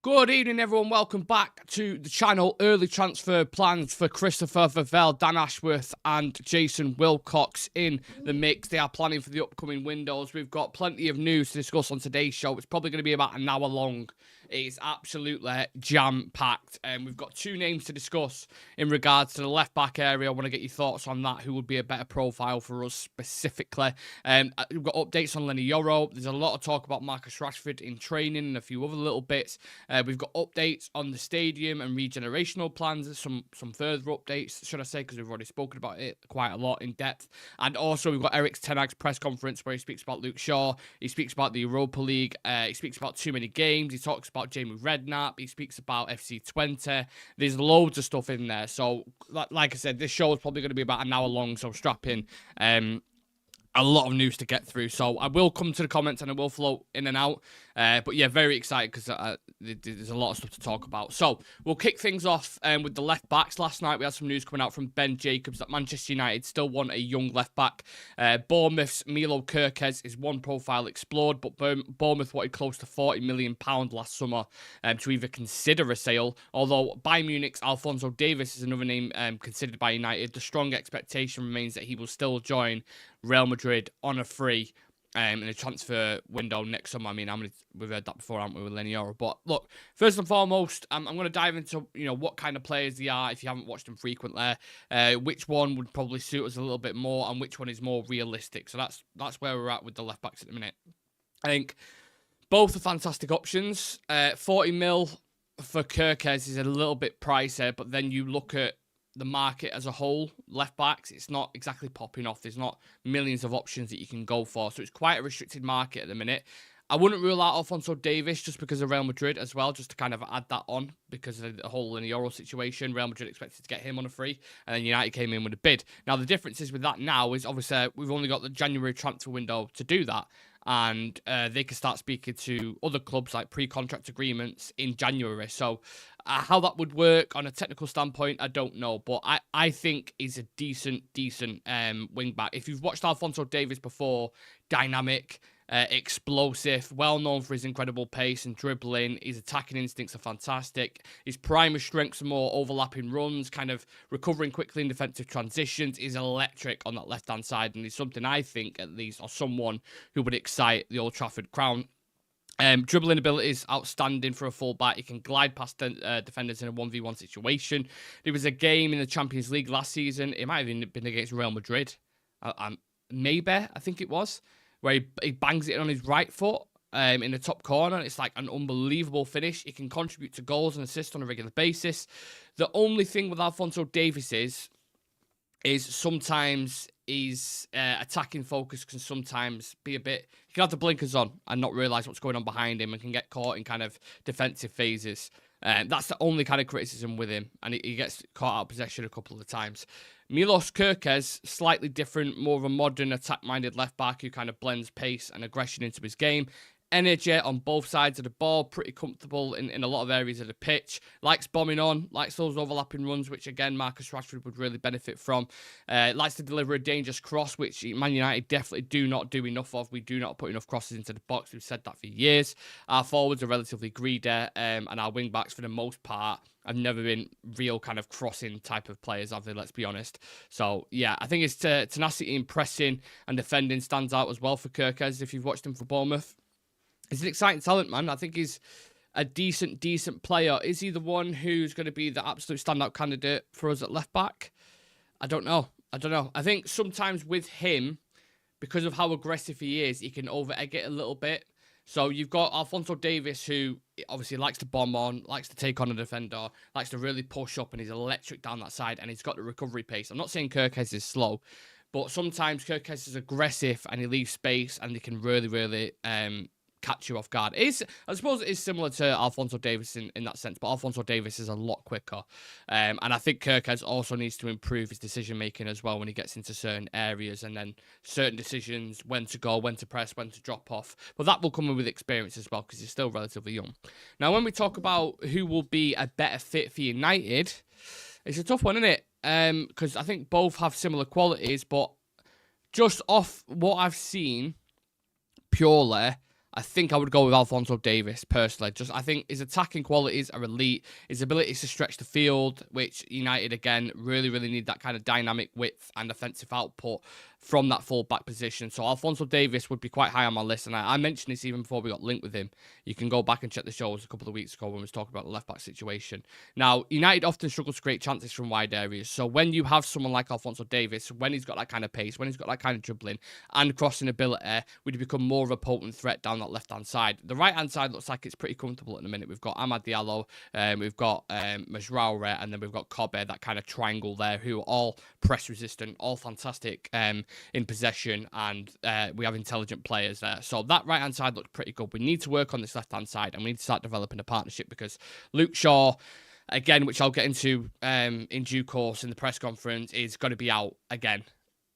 Good evening, everyone. Welcome back to the channel. Early transfer plans for Christopher Vavell, Dan Ashworth and Jason Wilcox in the mix. They are planning for the upcoming windows. We've got plenty of news to discuss on today's show. It's probably going to be about an hour long. It's absolutely jam-packed. We've got two names to discuss in regards to the left-back area. I want to get your thoughts on that. Who would be a better profile for us specifically? We've got updates on Leny Yoro. There's a lot of talk about Marcus Rashford in training and a few other little bits. We've got updates on the stadium and regenerational plans. Some further updates, should I say, because we've already spoken about it quite a lot in depth. And also, we've got Erik's Ten Hag's press conference where he speaks about Luke Shaw. He speaks about the Europa League. He speaks about too many games. He talks about Jamie Redknapp. He speaks about FC 20. There's loads of stuff in there. So, like I said, this show is probably going to be about an hour long, so strap in. A lot of news to get through. So I will come to the comments and I will float in and out. But yeah, very excited because there's a lot of stuff to talk about. So we'll kick things off with the left backs. Last night we had some news coming out from Ben Jacobs that Manchester United still want a young left back. Bournemouth's Milos Kerkez is one profile explored, but Bournemouth wanted close to £40 million last summer to either consider a sale. Although Bayern Munich's Alphonso Davies is another name considered by United. The strong expectation remains that he will still join Real Madrid on a free in a transfer window next summer. I mean, we've heard that before, haven't we, with Leny Yoro? But look, first and foremost, I'm going to dive into what kind of players they are if you haven't watched them frequently. Which one would probably suit us a little bit more, and which one is more realistic. So that's where we're at with the left backs at the minute. I think both are fantastic options. 40 mil for Kerkez is a little bit pricey, but then you look at the market as a whole, left backs, it's not exactly popping off. There's not millions of options that you can go for. So it's quite a restricted market at the minute. I wouldn't rule out Alphonso Davies just because of Real Madrid as well, just to kind of add that on because of the whole Leny Yoro situation. Real Madrid expected to get him on a free, and then United came in with a bid. Now, the difference is with that now is obviously we've only got the January transfer window to do that. And they can start speaking to other clubs like pre-contract agreements in January. So how that would work on a technical standpoint, I don't know. But I think he's a decent wing back. If you've watched Alphonso Davies before, dynamic, explosive, well known for his incredible pace and dribbling. His attacking instincts are fantastic. His primary strengths are more overlapping runs, kind of recovering quickly in defensive transitions. He's electric on that left-hand side, and he's something I think, at least, or someone who would excite the Old Trafford crown. Dribbling ability is outstanding for a fullback. He can glide past defenders in a 1v1 situation. There was a game in the Champions League last season. It might have even been against Real Madrid. Maybe, I think it was, where he bangs it on his right foot in the top corner. It's like an unbelievable finish. He can contribute to goals and assists on a regular basis. The only thing with Alphonso Davies is sometimes his attacking focus can sometimes be a bit... He can have the blinkers on and not realise what's going on behind him and can get caught in kind of defensive phases. That's the only kind of criticism with him, and he gets caught out of possession a couple of times. Milos Kerkez, slightly different, more of a modern attack-minded left-back who kind of blends pace and aggression into his game. Energy on both sides of the ball, pretty comfortable in a lot of areas of the pitch. Likes bombing on, likes those overlapping runs, which again, Marcus Rashford would really benefit from. Likes to deliver a dangerous cross, which Man United definitely do not do enough of. We do not put enough crosses into the box. We've said that for years. Our forwards are relatively greedy, and our wing-backs, for the most part, have never been real kind of crossing type of players, have they? Let's be honest. So, yeah, I think his tenacity in pressing and defending stands out as well for Kerkez if you've watched him for Bournemouth. He's an exciting talent, man. I think he's a decent player. Is he the one who's going to be the absolute standout candidate for us at left back? I don't know. I think sometimes with him, because of how aggressive he is, he can over-egg it a little bit. So you've got Alphonso Davies, who obviously likes to bomb on, likes to take on a defender, likes to really push up, and he's electric down that side, and he's got the recovery pace. I'm not saying Kerkez is slow, but sometimes Kerkez is aggressive, and he leaves space, and he can really catch you off guard. I suppose it is similar to Alphonso Davies in that sense, but Alphonso Davies is a lot quicker. And I think Kerkez also needs to improve his decision-making as well when he gets into certain areas, and then certain decisions, when to go, when to press, when to drop off. But that will come with experience as well, because he's still relatively young. Now, when we talk about who will be a better fit for United, it's a tough one, isn't it? Because I think both have similar qualities, but just off what I've seen, purely, I think I would go with Alphonso Davies, personally. I think his attacking qualities are elite. His abilities to stretch the field, which United, again, really, really need that kind of dynamic width and offensive output from that full-back position. So Alphonso Davies would be quite high on my list, and I mentioned this even before we got linked with him. You can go back and check the shows a couple of weeks ago when we was talking about the left-back situation. Now, United often struggle to create chances from wide areas, so when you have someone like Alphonso Davies, when he's got that kind of pace, when he's got that kind of dribbling and crossing ability, would become more of a potent threat down that left-hand side. The right-hand side looks like it's pretty comfortable at the minute. We've got Amad Diallo, we've got Majraoure, and then we've got Kobe, that kind of triangle there, who are all press-resistant, all fantastic in possession, and we have intelligent players there. So that right-hand side looks pretty good. We need to work on this left-hand side, and we need to start developing a partnership, because Luke Shaw, again, which I'll get into in due course in the press conference, is going to be out again.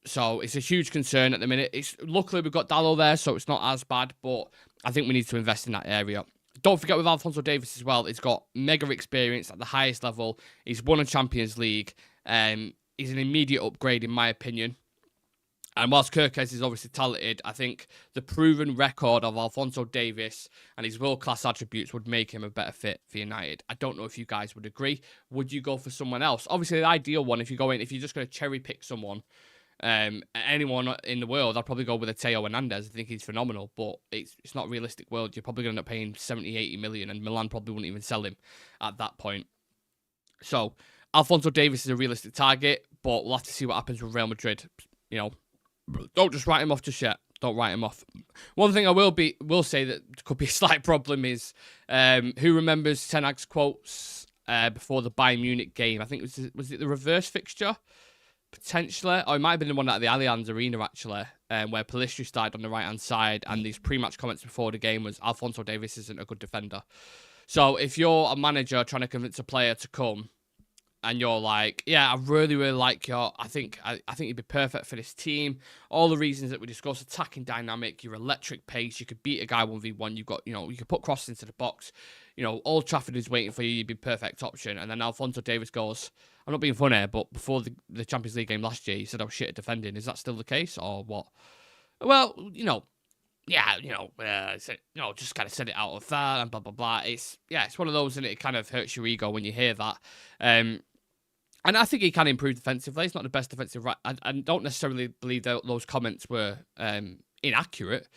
So it's a huge concern at the minute. Luckily we've got Dallo there, so it's not as bad, but I think we need to invest in that area. Don't forget with Alphonso Davies as well, he's got mega experience at the highest level. He's won a Champions League. He's an immediate upgrade in my opinion. And whilst Kerkez is obviously talented, I think the proven record of Alphonso Davies and his world-class attributes would make him a better fit for United. I don't know if you guys would agree. Would you go for someone else? Obviously, the ideal one, if you're just going to cherry-pick someone, anyone in the world, I'd probably go with a Teo Hernandez. I think he's phenomenal, but it's not a realistic world. You're probably going to end up paying 70, 80 million, and Milan probably wouldn't even sell him at that point. So, Alphonso Davies is a realistic target, but we'll have to see what happens with Real Madrid. You know, don't just write him off just yet. Don't write him off. One thing I will say that could be a slight problem is who remembers Ten Hag's quotes before the Bayern Munich game? I think was it the reverse fixture potentially, or it might have been the one at the Allianz Arena actually, where Pellistri started on the right hand side, and these pre-match comments before the game was Alphonso Davies isn't a good defender. So if you're a manager trying to convince a player to come, and you're like, yeah, I really, really like your, I think you'd be perfect for this team. All the reasons that we discussed, attacking dynamic, your electric pace, you could beat a guy 1v1, you've got, you could put crosses into the box, Old Trafford is waiting for you, you'd be perfect option. And then Alphonso Davies goes, I'm not being funny, but before the Champions League game last year, he said I was shit at defending. Is that still the case, or what? Well, just kind of said it out of that and blah, blah, blah. It's one of those, and it kind of hurts your ego when you hear that. And I think he can improve defensively. He's not the best defensive right. I don't necessarily believe that those comments were inaccurate.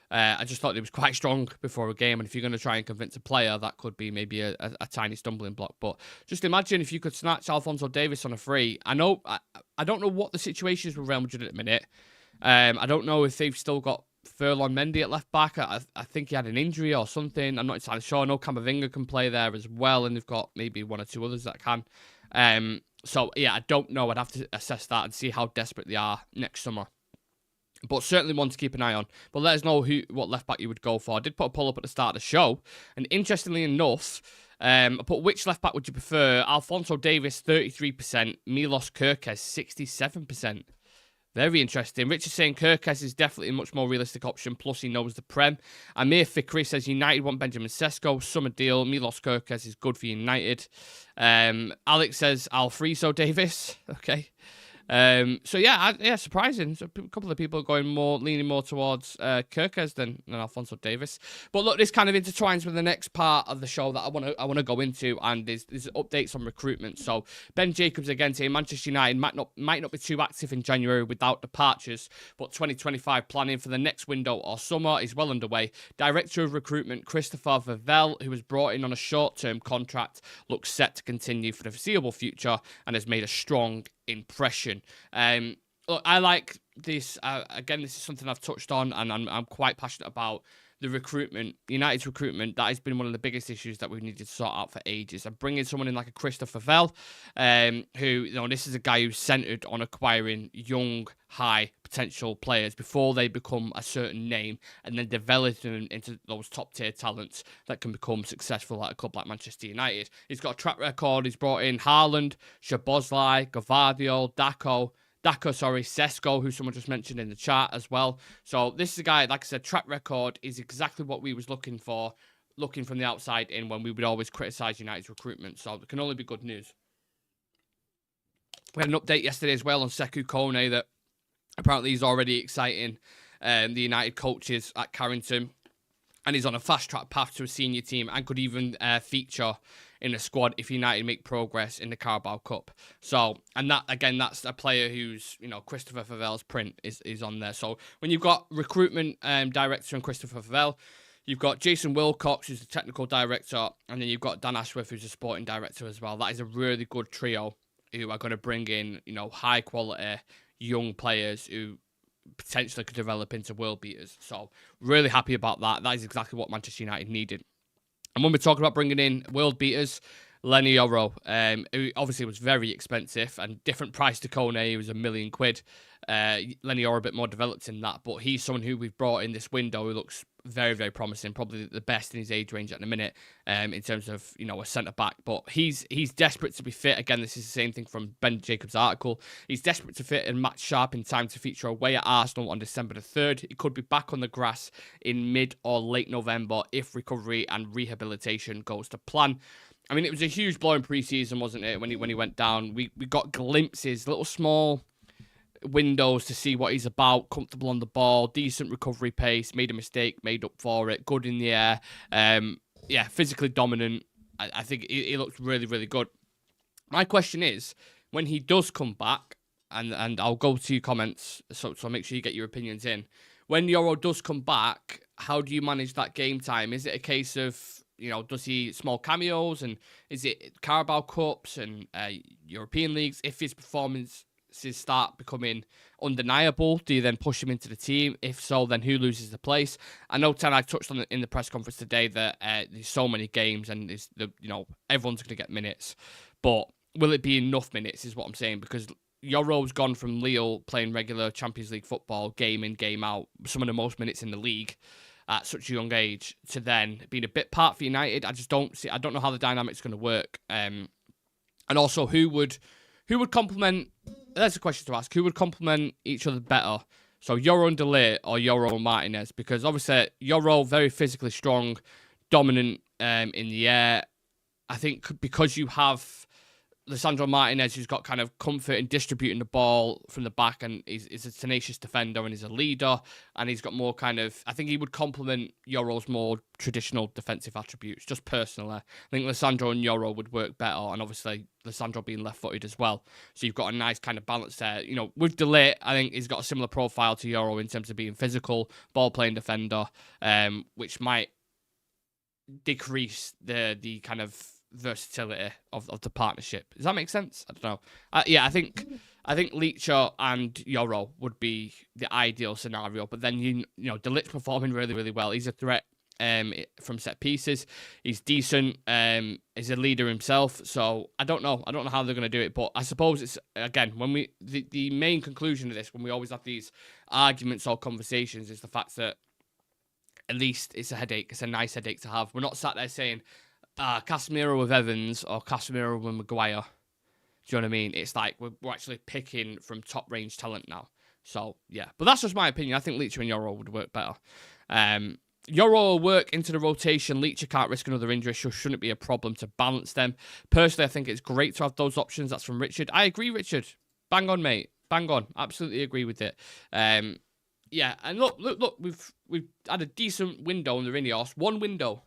I just thought it was quite strong before a game. And if you're going to try and convince a player, that could be maybe a tiny stumbling block. But just imagine if you could snatch Alphonso Davies on a free. I don't know what the situation is with Real Madrid at the minute. I don't know if they've still got Ferland Mendy at left back. I think he had an injury or something. I'm not entirely sure. I know Camavinga can play there as well. And they've got maybe one or two others that can. So, yeah, I don't know. I'd have to assess that and see how desperate they are next summer. But certainly one to keep an eye on. But let us know what left back you would go for. I did put a poll up at the start of the show. And interestingly enough, I put which left back would you prefer? Alphonso Davies, 33%. Milos Kerkez, 67%. Very interesting. Rich is saying Kerkez is definitely a much more realistic option, plus he knows the Prem. Amir Fikri says United want Benjamin Sesko, summer deal. Milos Kerkez is good for United. Alex says Alphonso Davies. Okay. So yeah, surprising. So a couple of people are leaning more towards Kerkez than Alphonso Davies. But look, this kind of intertwines with the next part of the show that I want to go into, and there's updates on recruitment. So Ben Jacobs again saying Manchester United might not be too active in January without departures, but 2025 planning for the next window or summer is well underway. Director of Recruitment Christopher Vivell, who was brought in on a short-term contract, looks set to continue for the foreseeable future and has made a strong impression. Look, I like this. Again, this is something I've touched on, and I'm quite passionate about the recruitment, United's recruitment. That has been one of the biggest issues that we've needed to sort out for ages. And bringing someone in like a Christopher Vell, who, this is a guy who's centered on acquiring young, high potential players before they become a certain name, and then developing them into those top tier talents that can become successful at a club like Manchester United. He's got a track record. He's brought in Haaland, Szoboszlai, Gvardiol, Sesko, who someone just mentioned in the chat as well. So this is a guy, like I said, track record is exactly what we was looking for, looking from the outside in when we would always criticise United's recruitment. So it can only be good news. We had an update yesterday as well on Sekou Kone that apparently he's already exciting the United coaches at Carrington. and he's on a fast-track path to a senior team and could even feature in a squad if United make progress in the Carabao Cup. So, and that, again, that's a player who's, Christopher Favel's print is on there. So, when you've got recruitment director and Christopher Favel, you've got Jason Wilcox, who's the technical director, and then you've got Dan Ashworth, who's the sporting director as well. That is a really good trio who are going to bring in, high-quality young players who potentially could develop into world beaters. So, really happy about that. That is exactly what Manchester United needed. And when we're talking about bringing in world beaters, Leny Yoro, who obviously was very expensive and different price to Kone. He was £1 million. Leny Yoro a bit more developed in that, but he's someone who we've brought in this window who looks very, very promising, probably the best in his age range at the minute, in terms of, a centre-back. But he's desperate to be fit. Again, this is the same thing from Ben Jacobs' article. He's desperate to fit and match sharp in time to feature away at Arsenal on December the 3rd. He could be back on the grass in mid or late November if recovery and rehabilitation goes to plan. I mean, it was a huge blow in pre-season, wasn't it, when he went down? We got glimpses, little small windows to see what he's about, comfortable on the ball, decent recovery pace, made a mistake, made up for it, good in the air. Physically dominant. I think he looks really, really good. My question is, when he does come back, and I'll go to your comments, so make sure you get your opinions in. When Yoro does come back, how do you manage that game time? Is it a case of, does he small cameos, and is it Carabao Cups and European leagues? If his performances start becoming undeniable, do you then push him into the team? If so, then who loses the place? I know Ten Hag touched on it in the press conference today that there's so many games and everyone's going to get minutes, but will it be enough minutes is what I'm saying, because Yoro's gone from Lille playing regular Champions League football, game in, game out, some of the most minutes in the league at such a young age, to then being a bit part for United. I don't know how the dynamic's going to work. And also, who would complement? That's a question to ask. Who would complement each other better? So Yoro and Delay or Yoro and Martinez? Because obviously Yoro very physically strong, dominant in the air. I think because you have Lisandro Martinez, who's got kind of comfort in distributing the ball from the back, and he's a tenacious defender and he's a leader, and he's got more kind of, I think he would complement Yoro's more traditional defensive attributes, just personally. I think Lisandro and Yoro would work better, and obviously Lisandro being left-footed as well. So you've got a nice kind of balance there. With Delay, I think he's got a similar profile to Yoro in terms of being physical, ball-playing defender, which might decrease the kind of versatility of the partnership. Does that make sense? I don't know. I think Leacher and Yoro would be the ideal scenario, but then De Ligt's performing really, really well. He's a threat from set pieces. He's decent. He's a leader himself. So I don't know how they're going to do it, but I suppose it's, again, when the main conclusion of this, when we always have these arguments or conversations, is the fact that at least it's a headache. It's a nice headache to have. We're not sat there saying Casemiro with Evans or Casemiro with Maguire. Do you know what I mean? It's like we're actually picking from top range talent now. So yeah, but that's just my opinion. I think Leacher and Yoro would work better. Yoro will work into the rotation. Leacher can't risk another injury, so shouldn't be a problem to balance them. Personally, I think it's great to have those options. That's from Richard. I agree, Richard. Bang on, mate. Bang on. Absolutely agree with it. Yeah, and look. We've had a decent window in the Ineos. One window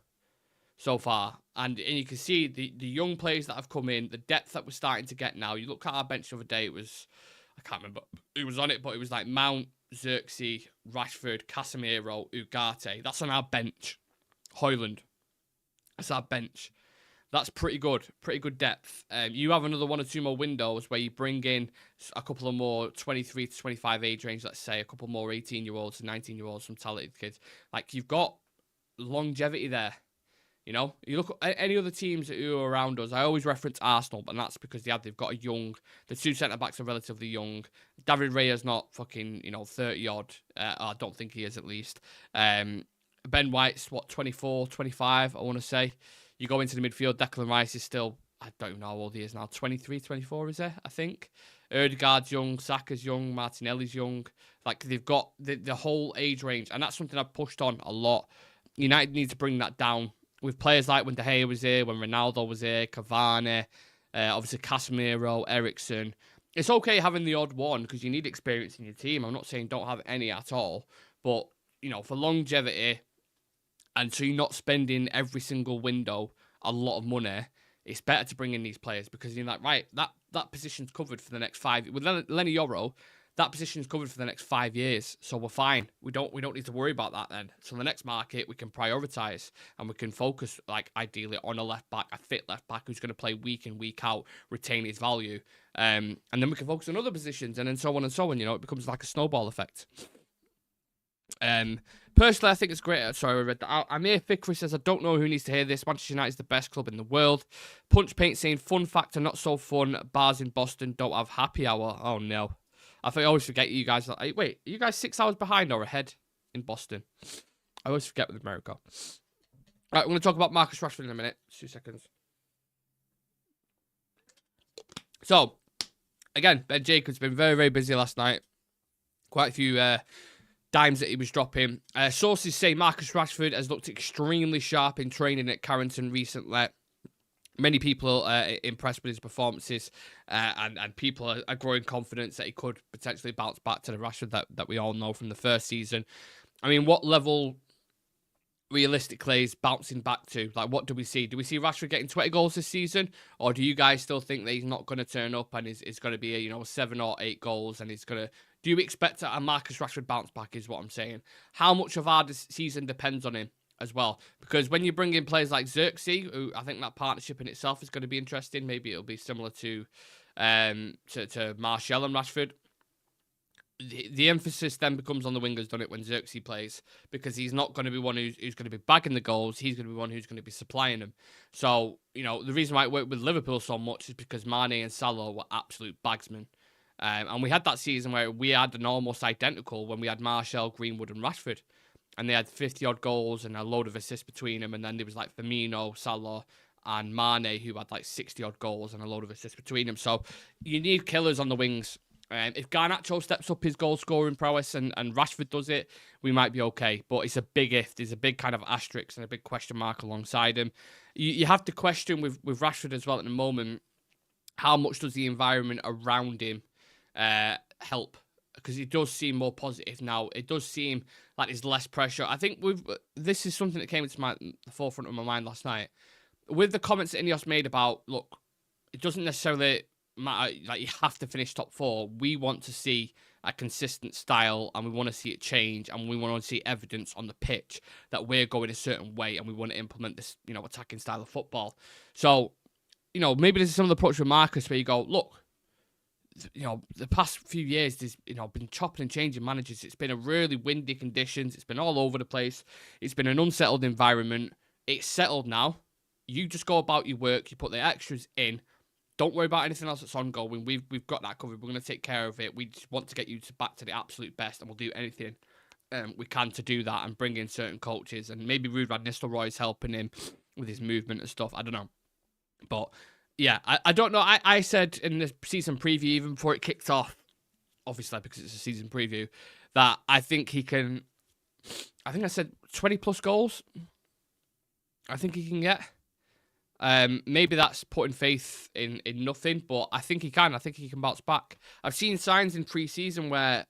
so far, and you can see the young players that have come in, the depth that we're starting to get now. You look at our bench the other day, I can't remember who was on it, but it was like Mount, Xerxes, Rashford, Casemiro, Ugarte. That's on our bench. Højlund. That's our bench. That's pretty good depth. You have another one or two more windows where you bring in a couple of more 23 to 25 age range, let's say, a couple more 18-year-olds and 19-year-olds, some talented kids. Like, you've got longevity there. You look at any other teams who are around us. I always reference Arsenal, but that's because they've got the two centre-backs are relatively young. David Raya's not fucking, 30-odd. I don't think he is, at least. Ben White's, 24, 25, I want to say. You go into the midfield, Declan Rice is still, I don't even know how old he is now, 23, 24, is he, I think? Ødegaard's young, Saka's young, Martinelli's young. Like, they've got the whole age range, and that's something I've pushed on a lot. United need to bring that down. With players like when De Gea was here, when Ronaldo was here, Cavani, obviously Casemiro, Eriksen. It's okay having the odd one because you need experience in your team. I'm not saying don't have any at all. But, for longevity, And so you're not spending every single window a lot of money. It's better to bring in these players because you're like, right, that position's covered for the next 5 years. With Leny Yoro, that position's covered for the next 5 years. So we're fine. We don't need to worry about that then. So the next market, we can prioritize and we can focus, like, ideally on a left back, a fit left back who's going to play week in, week out, retain his value. And then we can focus on other positions and then so on and so on. You know, it becomes like a snowball effect. Personally, I think it's great. Sorry, I read that. Amir Fikri says, I don't know who needs to hear this. Manchester United is the best club in the world. Punch Paint saying, fun factor, not so fun. Bars in Boston don't have happy hour. Oh, no. I always forget you guys. Wait, are you guys 6 hours behind or ahead in Boston? I always forget with America. Right, we're going to talk about Marcus Rashford in a minute. 2 seconds. So, again, Ben Jacobs been very, very busy last night. Quite a few dimes that he was dropping. Sources say Marcus Rashford has looked extremely sharp in training at Carrington recently. Many people are impressed with his performances, and people are growing confidence that he could potentially bounce back to the Rashford that we all know from the first season. I mean, what level realistically is bouncing back to? Like, what do we see? Do we see Rashford getting 20 goals this season? Or do you guys still think that he's not going to turn up and it's going to be, 7 or 8 goals and he's going to... Do you expect a Marcus Rashford bounce back is what I'm saying. How much of our season depends on him as well? Because when you bring in players like Xerxes, who I think that partnership in itself is going to be interesting. Maybe it'll be similar to Martial and Rashford. The emphasis then becomes on the wingers, doesn't it, when Xerxes plays? Because he's not going to be one who's going to be bagging the goals. He's going to be one who's going to be supplying them. So, the reason why it worked with Liverpool so much is because Mane and Salah were absolute bagsmen. And we had that season where we had an almost identical when we had Martial, Greenwood and Rashford. And they had 50-odd goals and a load of assists between them. And then there was like Firmino, Salah and Mane who had like 60-odd goals and a load of assists between them. So you need killers on the wings. If Garnacho steps up his goal-scoring prowess and Rashford does it, we might be okay. But it's a big if. There's a big kind of asterisk and a big question mark alongside him. You have to question with Rashford as well at the moment, how much does the environment around him help? Because it does seem more positive now. It does seem like there's less pressure. I think this is something that came into the forefront of my mind last night. With the comments that Ineos made about, look, it doesn't necessarily matter, like you have to finish top 4. We want to see a consistent style and we want to see it change and we want to see evidence on the pitch that we're going a certain way and we want to implement this, attacking style of football. So, maybe this is some of the approach with Marcus where you go, look, the past few years, there's, been chopping and changing managers. It's been a really windy conditions. It's been all over the place. It's been an unsettled environment. It's settled now. You just go about your work. You put the extras in. Don't worry about anything else that's ongoing. We've got that covered. We're going to take care of it. We just want to get you back to the absolute best, and we'll do anything we can to do that and bring in certain coaches. And maybe Ruud van Nistelrooy is helping him with his movement and stuff. I don't know. But, yeah, I don't know. I said in the season preview, even before it kicked off, obviously because it's a season preview, that I think he can... I think I said 20-plus goals. I think he can get... maybe that's putting faith in nothing, but I think he can. I think he can bounce back. I've seen signs in pre-season where,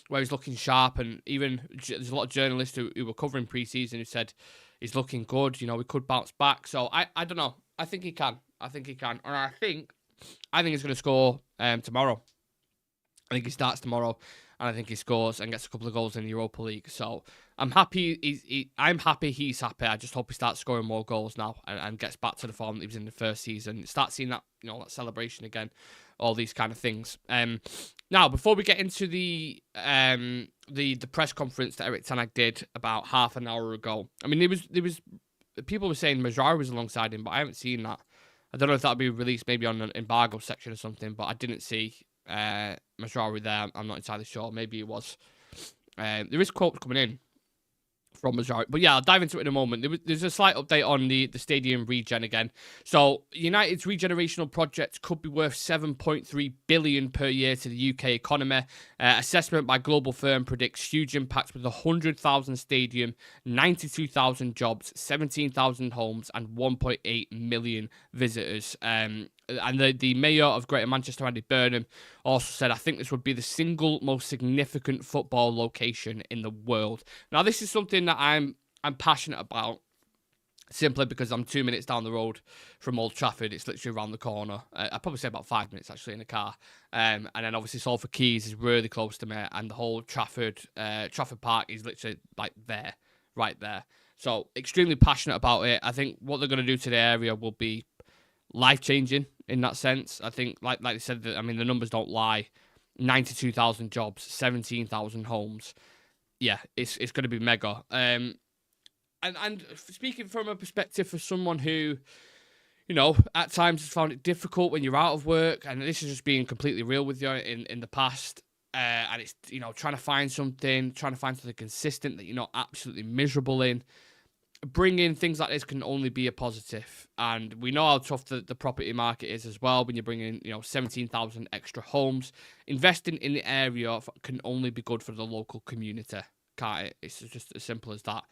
where he's looking sharp, and even there's a lot of journalists who were covering pre-season who said he's looking good, we could bounce back. So I don't know. I think he can. And I think he's going to score tomorrow. I think he starts tomorrow, and I think he scores and gets a couple of goals in the Europa League. So I'm happy. I'm happy he's happy. I just hope he starts scoring more goals now and gets back to the form that he was in the first season. Start seeing that, that celebration again, all these kind of things. Now, before we get into the press conference that Erik Ten Hag did about half an hour ago, I mean, there was people were saying Mazraoui was alongside him, but I haven't seen that. I don't know if that'll be released maybe on an embargo section or something, but I didn't see Mazraoui there. I'm not entirely sure. Maybe it was. There is quotes coming in from Mazraoui. But yeah, I'll dive into it in a moment. There's a slight update on the stadium regen again. So United's regenerational project could be worth 7.3 billion per year to the UK economy. Assessment by global firm predicts huge impacts with 100,000 stadium, 92,000 jobs, 17,000 homes and 1.8 million visitors. And the mayor of Greater Manchester, Andy Burnham, also said, I think this would be the single most significant football location in the world. Now, this is something that I'm I'm passionate about, simply because I'm 2 minutes down the road from Old Trafford. It's literally around the corner. I'd probably say about 5 minutes, actually, in a car. And then, obviously, Salford Quays is really close to me. And the whole Trafford Park is literally, like, there, right there. So, extremely passionate about it. I think what they're going to do to the area will be life-changing in that sense. I think, like I said, I mean, the numbers don't lie. 92,000 jobs, 17,000 homes. Yeah, it's going to be mega. And speaking from a perspective for someone who, you know, at times has found it difficult when you're out of work, and this is just being completely real with you in the past, and it's, you know, trying to find something consistent that you're not absolutely miserable in. Bringing things like this can only be a positive, and we know how tough the property market is as well. When you're bringing, you know, 17,000 extra homes, investing in the area can only be good for the local community, can't it? It's just as simple as that.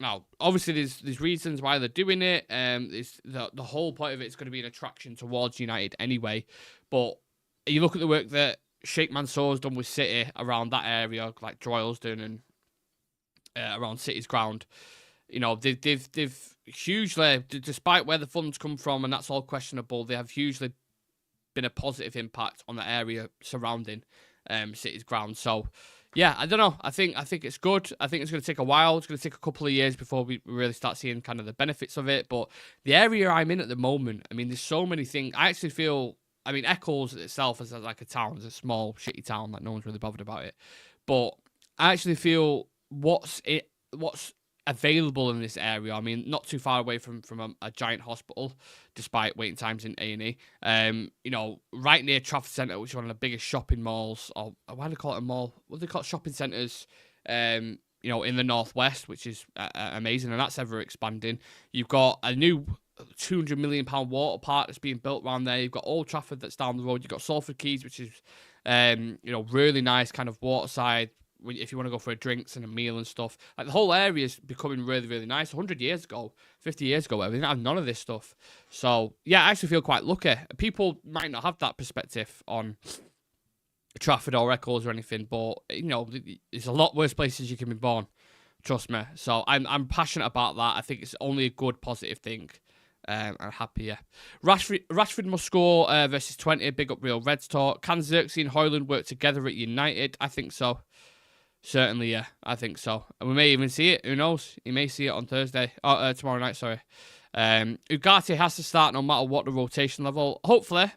Now, obviously, there's reasons why they're doing it. It's the whole point of it is going to be an attraction towards United anyway. But you look at the work that Sheikh Mansour's done with City around that area, like Droyle's doing, and around City's ground. You know, they've hugely, despite where the funds come from, and that's all questionable, they have hugely been a positive impact on the area surrounding City's ground. So, yeah, I don't know. I think it's good. I think it's going to take a while. It's going to take a couple of years before we really start seeing kind of the benefits of it. But the area I'm in at the moment, I mean, there's so many things. I actually feel, I mean, Eccles itself is like a town. It's a small, shitty town. Like, no one's really bothered about it. But I actually feel what's available in this area. I mean, not too far away from a giant hospital, despite waiting times in A&E. You know, right near Trafford Centre, which is one of the biggest shopping malls, or why do they call it a mall? What do they call it? Shopping centres, you know, in the northwest, which is amazing, and that's ever expanding. You've got a new £200 million water park that's being built around there. You've got Old Trafford that's down the road. You've got Salford Quays, which is, you know, really nice kind of waterside, if you want to go for a drinks and a meal and stuff. Like, the whole area is becoming really, really nice. 100 years ago, 50 years ago, we didn't have none of this stuff. So, yeah, I actually feel quite lucky. People might not have that perspective on Trafford or Eccles or anything, but, you know, there's a lot worse places you can be born. Trust me. So, I'm passionate about that. I think it's only a good, positive thing. I'm happy, yeah. Rashford must score versus 20. Big up Real Reds talk. Can Xerxes and Højlund work together at United? I think so. Certainly, yeah, I think so. And we may even see it. Who knows? You may see it on Thursday. Tomorrow night, sorry. Ugarte has to start no matter what the rotation level. Hopefully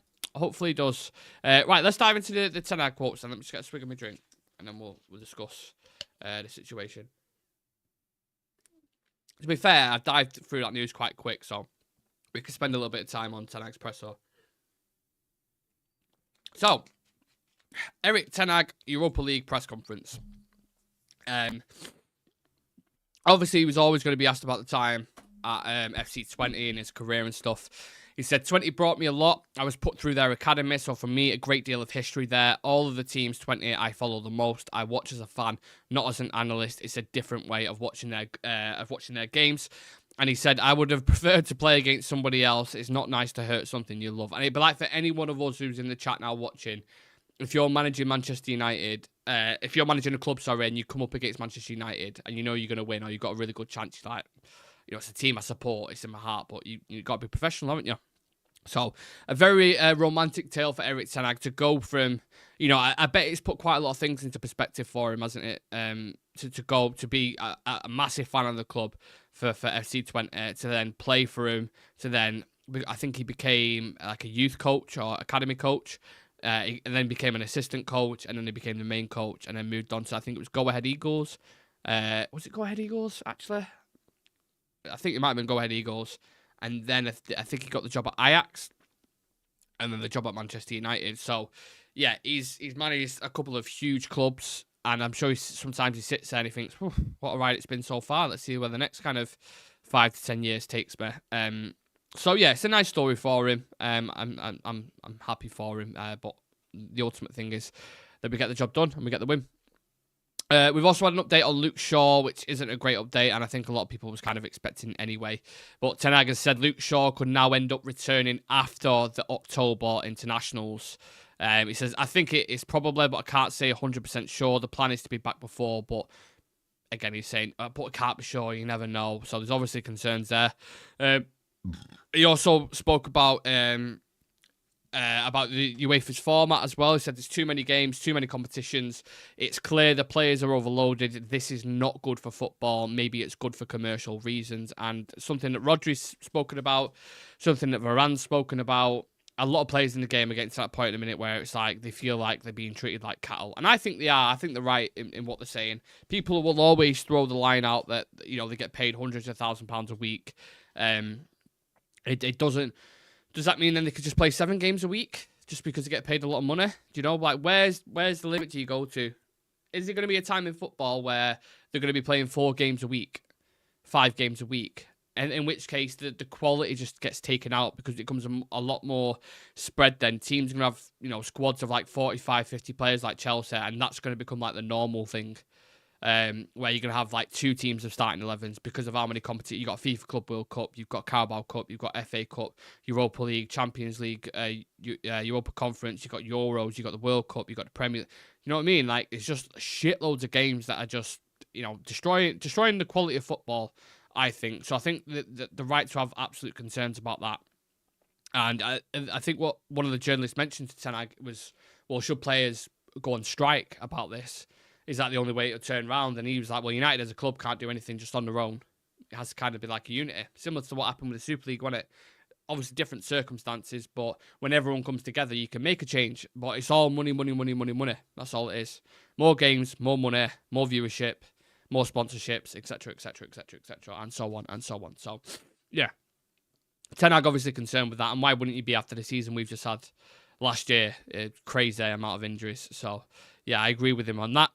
he does. Right, let's dive into the Ten Hag quotes, and let me just get a swig of my drink, and then we'll discuss the situation. To be fair, I dived through that news quite quick, so we can spend a little bit of time on Ten Hag's presser. So, Erik Ten Hag, Europa League press conference. Obviously, he was always going to be asked about the time at FC20 and his career and stuff. He said, 20 brought me a lot. I was put through their academy, so for me, a great deal of history there. All of the teams, 20, I follow the most. I watch as a fan, not as an analyst. It's a different way of watching their games. And he said, I would have preferred to play against somebody else. It's not nice to hurt something you love. And it'd be like for any one of us who's in the chat now watching, if you're managing Manchester United, if you're managing a club, sorry, and you come up against Manchester United and you know you're going to win or you've got a really good chance, you're like, you know, it's a team I support, it's in my heart, but you've got to be professional, haven't you? So, a very romantic tale for Erik Ten Hag to go from, you know, I bet it's put quite a lot of things into perspective for him, hasn't it? To go to be a massive fan of the club for FC20, to then play for him, to then, I think he became like a youth coach or academy coach, and then became an assistant coach, and then he became the main coach, and then moved on to, I think it was Go Ahead Eagles. Was it Go Ahead Eagles, actually? I think it might have been Go Ahead Eagles. And then I think he got the job at Ajax, and then the job at Manchester United. So, yeah, he's managed a couple of huge clubs, and I'm sure sometimes he sits there and he thinks, what a ride it's been so far. Let's see where the next kind of 5 to 10 years takes me. So yeah, it's a nice story for him. I'm happy for him. But the ultimate thing is that we get the job done and we get the win. We've also had an update on Luke Shaw, which isn't a great update, and I think a lot of people was kind of expecting anyway. But Ten Hag has said Luke Shaw could now end up returning after the October internationals. He says, I think it is probably, but I can't say 100% sure. The plan is to be back before, but again, he's saying, but I can't be sure, you never know. So there's obviously concerns there. He also spoke about the UEFA's format as well. He said there's too many games, too many competitions. It's clear the players are overloaded. This is not good for football. Maybe it's good for commercial reasons. And something that Rodri's spoken about, something that Varane's spoken about. A lot of players in the game are getting to that point in a minute where it's like they feel like they're being treated like cattle. And I think they are. I think they're right in what they're saying. People will always throw the line out that, you know, they get paid hundreds of £1,000s a week. It doesn't... Does that mean then they could just play 7 games a week just because they get paid a lot of money? Do you know, like, where's the limit do you go to? Is there going to be a time in football where they're going to be playing 4 games a week, 5 games a week? And in which case, the quality just gets taken out because it becomes a lot more spread then. Teams are going to have, you know, squads of like 45, 50 players like Chelsea, and that's going to become like the normal thing. Where you're going to have like 2 teams of starting 11s because of how many competitions. You've got FIFA Club World Cup, you've got Carabao Cup, you've got FA Cup, Europa League, Champions League, Europa Conference, you've got Euros, you've got the World Cup, you've got the Premier League. You know what I mean? Like, it's just shitloads of games that are just, you know, destroying the quality of football, I think. So I think the right to have absolute concerns about that. And I think what one of the journalists mentioned to Ten Hag was, well, should players go on strike about this? Is that the only way to turn around? And he was like, well, United as a club can't do anything just on their own. It has to kind of be like a unity. Similar to what happened with the Super League, wasn't it? Obviously different circumstances, but when everyone comes together, you can make a change. But it's all money, money, money, money, money. That's all it is. More games, more money, more viewership, more sponsorships, etc., etc., etc., etc., and so on, and so on. So, yeah. Ten Hag obviously concerned with that, and why wouldn't you be after the season we've just had last year? A crazy amount of injuries. So, yeah, I agree with him on that.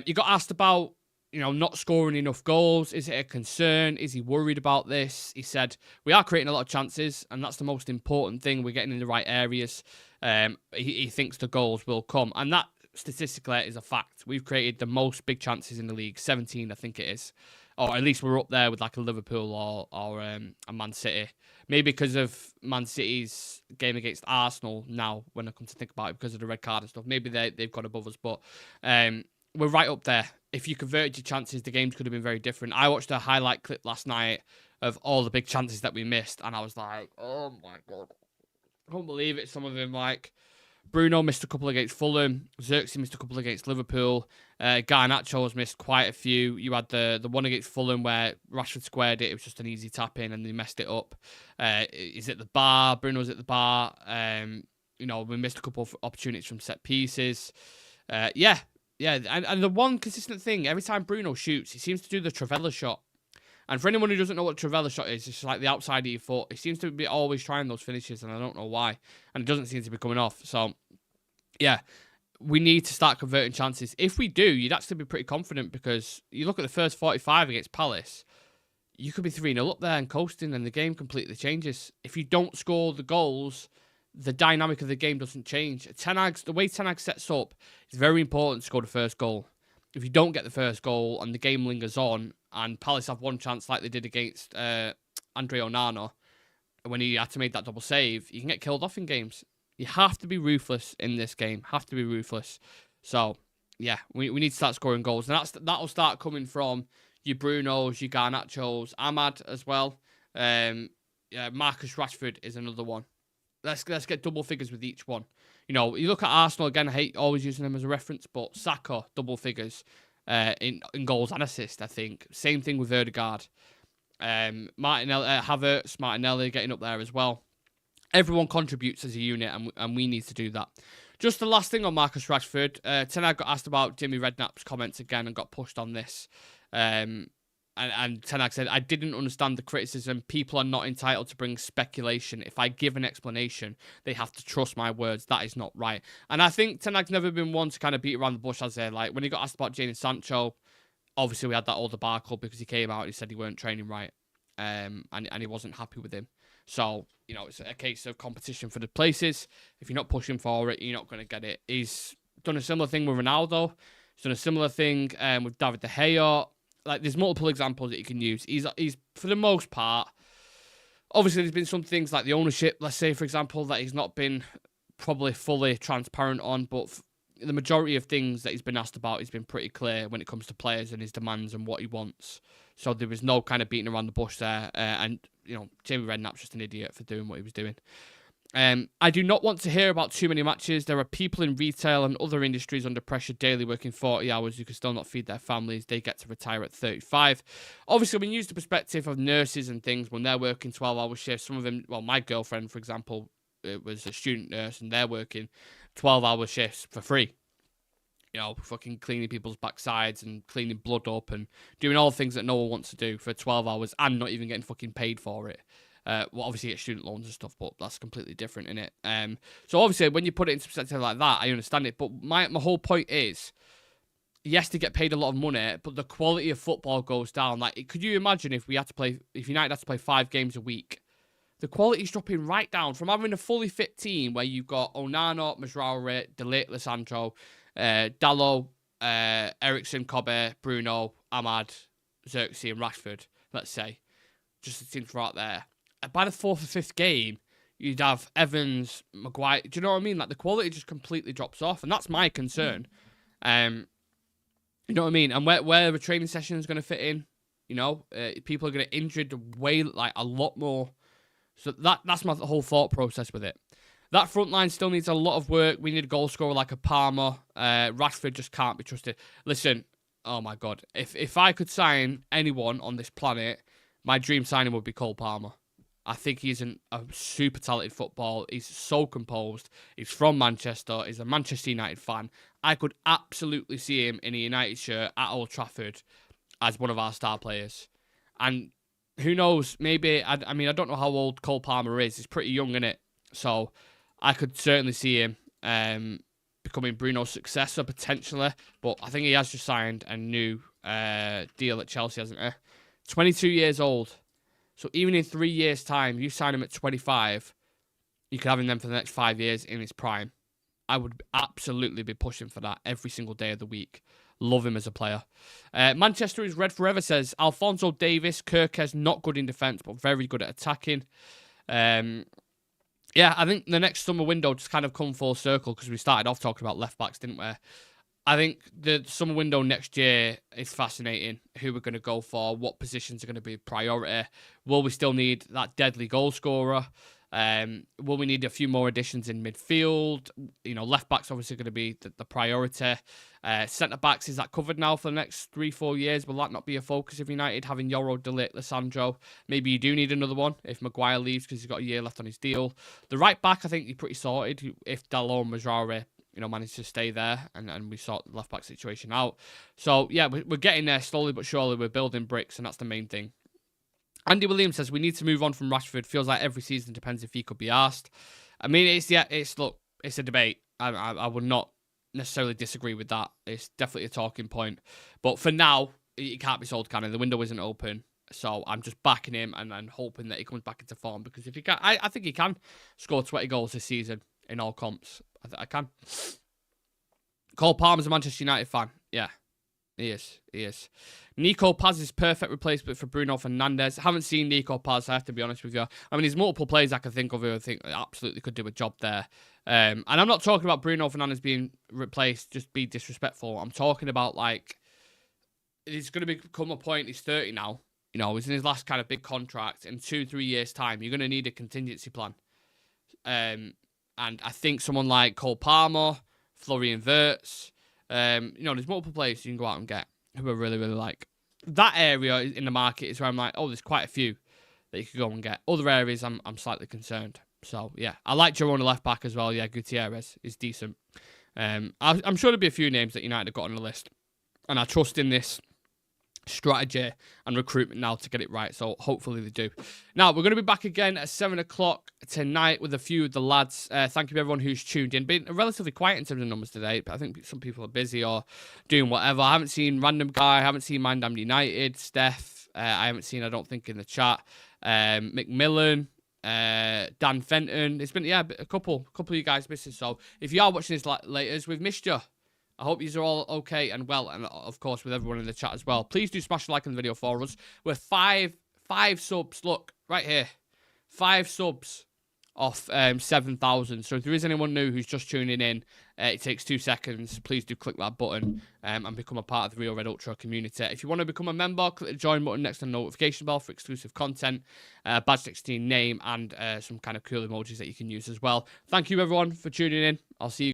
You got asked about, you know, not scoring enough goals. Is it a concern? Is he worried about this? He said, we are creating a lot of chances, and that's the most important thing. We're getting in the right areas. He thinks the goals will come. And that, statistically, is a fact. We've created the most big chances in the league, 17, I think it is. Or at least we're up there with like a Liverpool or a Man City. Maybe because of Man City's game against Arsenal now, when I come to think about it, because of the red card and stuff. Maybe they've got above us, but we're right up there. If you converted your chances, the games could have been very different. I watched a highlight clip last night of all the big chances that we missed, and I was like, oh my God. I can't believe it. Some of them, like, Bruno missed a couple against Fulham. Xerxes missed a couple against Liverpool. Garnacho's missed quite a few. You had the one against Fulham where Rashford squared it. It was just an easy tap in and they messed it up. Is it the bar? Bruno's at the bar. You know, we missed a couple of opportunities from set pieces. Yeah. And the one consistent thing, every time Bruno shoots, he seems to do the Trivela shot. And for anyone who doesn't know what Trivela shot is, it's just like the outside of your foot. He seems to be always trying those finishes, and I don't know why. And it doesn't seem to be coming off. So, yeah, we need to start converting chances. If we do, you'd actually be pretty confident, because you look at the first 45 against Palace, you could be 3-0 up there and coasting, and the game completely changes. If you don't score the goals, the dynamic of the game doesn't change. The way Ten Hag sets up, it's very important to score the first goal. If you don't get the first goal and the game lingers on, and Palace have one chance like they did against Andre Onana, when he had to make that double save, you can get killed off in games. You have to be ruthless in this game. Have to be ruthless. So, yeah, we need to start scoring goals. And that'll start coming from your Brunos, your Garnachos, Ahmad as well. Marcus Rashford is another one. Let's get double figures with each one. You know, you look at Arsenal, again, I hate always using them as a reference, but Saka, double figures in goals and assists, I think. Same thing with Ødegaard. Havertz, Martinelli getting up there as well. Everyone contributes as a unit, and we need to do that. Just the last thing on Marcus Rashford. Ten Hag got asked about Jimmy Redknapp's comments again and got pushed on this. And Ten Hag said, I didn't understand the criticism. People are not entitled to bring speculation. If I give an explanation, they have to trust my words. That is not right. And I think Ten Hag's never been one to kind of beat around the bush, as they like. When he got asked about Jadon Sancho, obviously we had that all debacle because he came out and he said he weren't training right. And he wasn't happy with him. So, you know, it's a case of competition for the places. If you're not pushing for it, you're not going to get it. He's done a similar thing with Ronaldo. He's done a similar thing with David De Gea. Like, there's multiple examples that you can use. He's for the most part, obviously there's been some things like the ownership, let's say, for example, that he's not been probably fully transparent on, but the majority of things that he's been asked about, he's been pretty clear when it comes to players and his demands and what he wants. So there was no kind of beating around the bush there. And, you know, Jamie Redknapp's just an idiot for doing what he was doing. I do not want to hear about too many matches. There are people in retail and other industries under pressure daily working 40 hours who can still not feed their families. They get to retire at 35. Obviously, when you use the perspective of nurses and things, when they're working 12-hour shifts, some of them, well, my girlfriend, for example, it was a student nurse, and they're working 12-hour shifts for free. You know, fucking cleaning people's backsides and cleaning blood up and doing all the things that no one wants to do for 12 hours and not even getting fucking paid for it. Well, obviously get student loans and stuff, but that's completely different, innit? So obviously, when you put it into perspective like that, I understand it. But my whole point is, yes, they get paid a lot of money, but the quality of football goes down. Like, could you imagine if United had to play 5 games a week? The quality's dropping right down from having a fully fit team where you've got Onana, Mazraoui, De Ligt, Lisandro, Dalot, Eriksen, Kobe, Bruno, Ahmad, Xerxes, and Rashford, let's say. Just the teams right there. By the 4th or 5th game, you'd have Evans, Maguire. Do you know what I mean? Like, the quality just completely drops off, and that's my concern. You know what I mean? And where the training session is going to fit in, you know, people are going to get injured way, like, a lot more. So that's my whole thought process with it. That front line still needs a lot of work. We need a goal scorer like a Palmer. Rashford just can't be trusted. Listen, oh my God. If I could sign anyone on this planet, my dream signing would be Cole Palmer. I think he's a super talented football. He's so composed. He's from Manchester. He's a Manchester United fan. I could absolutely see him in a United shirt at Old Trafford as one of our star players. And who knows, maybe, I don't know how old Cole Palmer is. He's pretty young, isn't it? So I could certainly see him becoming Bruno's successor, potentially. But I think he has just signed a new deal at Chelsea, hasn't he? 22 years old. So even in 3 years' time, you sign him at 25, you could have him then for the next 5 years in his prime. I would absolutely be pushing for that every single day of the week. Love him as a player. Manchester is red forever, says Alphonso Davies. Kerkez, not good in defence, but very good at attacking. Yeah, I think the next summer window just kind of come full circle because we started off talking about left-backs, didn't we? I think the summer window next year is fascinating. Who we're going to go for, what positions are going to be priority. Will we still need that deadly goal scorer? Will we need a few more additions in midfield? You know, left backs obviously going to be the priority. Centre backs, is that covered now for the next 3-4 years? Will that not be a focus of United, having Yoro, De Ligt, Lisandro? Maybe you do need another one if Maguire leaves because he's got a year left on his deal. The right back, I think you're pretty sorted if Dalot and Mazraoui, you know, manage to stay there and we sort the left back situation out. So yeah, we're getting there slowly but surely. We're building bricks, and that's the main thing. Andy Williams says we need to move on from Rashford. Feels like every season depends if he could be asked. I mean, it's a debate. I would not necessarily disagree with that. It's definitely a talking point. But for now, he can't be sold, can he? The window isn't open. So I'm just backing him and hoping that he comes back into form, because if he can, I think he can score 20 goals this season in all comps. I can. Cole Palmer's a Manchester United fan. Yeah, he is. Nico Paz is perfect replacement for Bruno Fernandes. I haven't seen Nico Paz, I have to be honest with you. I mean, there's multiple players I can think of who I think absolutely could do a job there. And I'm not talking about Bruno Fernandes being replaced, just be disrespectful. I'm talking about, like, it's going to become a point, he's 30 now. You know, he's in his last kind of big contract. In 2-3 years' time, you're going to need a contingency plan. And I think someone like Cole Palmer, Florian Wirtz, you know, there's multiple players you can go out and get who I really, really like. That area in the market is where I'm like, oh, there's quite a few that you could go and get. Other areas, I'm slightly concerned. So, yeah. I like Girona left back as well. Yeah, Gutierrez is decent. I'm sure there'll be a few names that United have got on the list. And I trust in this strategy and recruitment now to get it right, so hopefully they do. Now we're going to be back again at 7 o'clock tonight with a few of the lads. Thank you to everyone who's tuned in. Been relatively quiet in terms of numbers today, but I think some people are busy or doing whatever. I haven't seen Random Guy, I haven't seen Man Damned United, Steph, I haven't seen, I don't think, in the chat, McMillan, Dan Fenton. It's been, yeah, a couple of you guys missing, so if you are watching this later, we've missed you. I hope you are all okay and well, and of course with everyone in the chat as well. Please do smash a like on the video for us. We're five subs. Look right here, 5 subs off 7,000. So if there is anyone new who's just tuning in, it takes 2 seconds. Please do click that button and become a part of the Real Red Ultra community. If you want to become a member, click the join button next to the notification bell for exclusive content, badge 16 name, and some kind of cool emojis that you can use as well. Thank you everyone for tuning in. I'll see you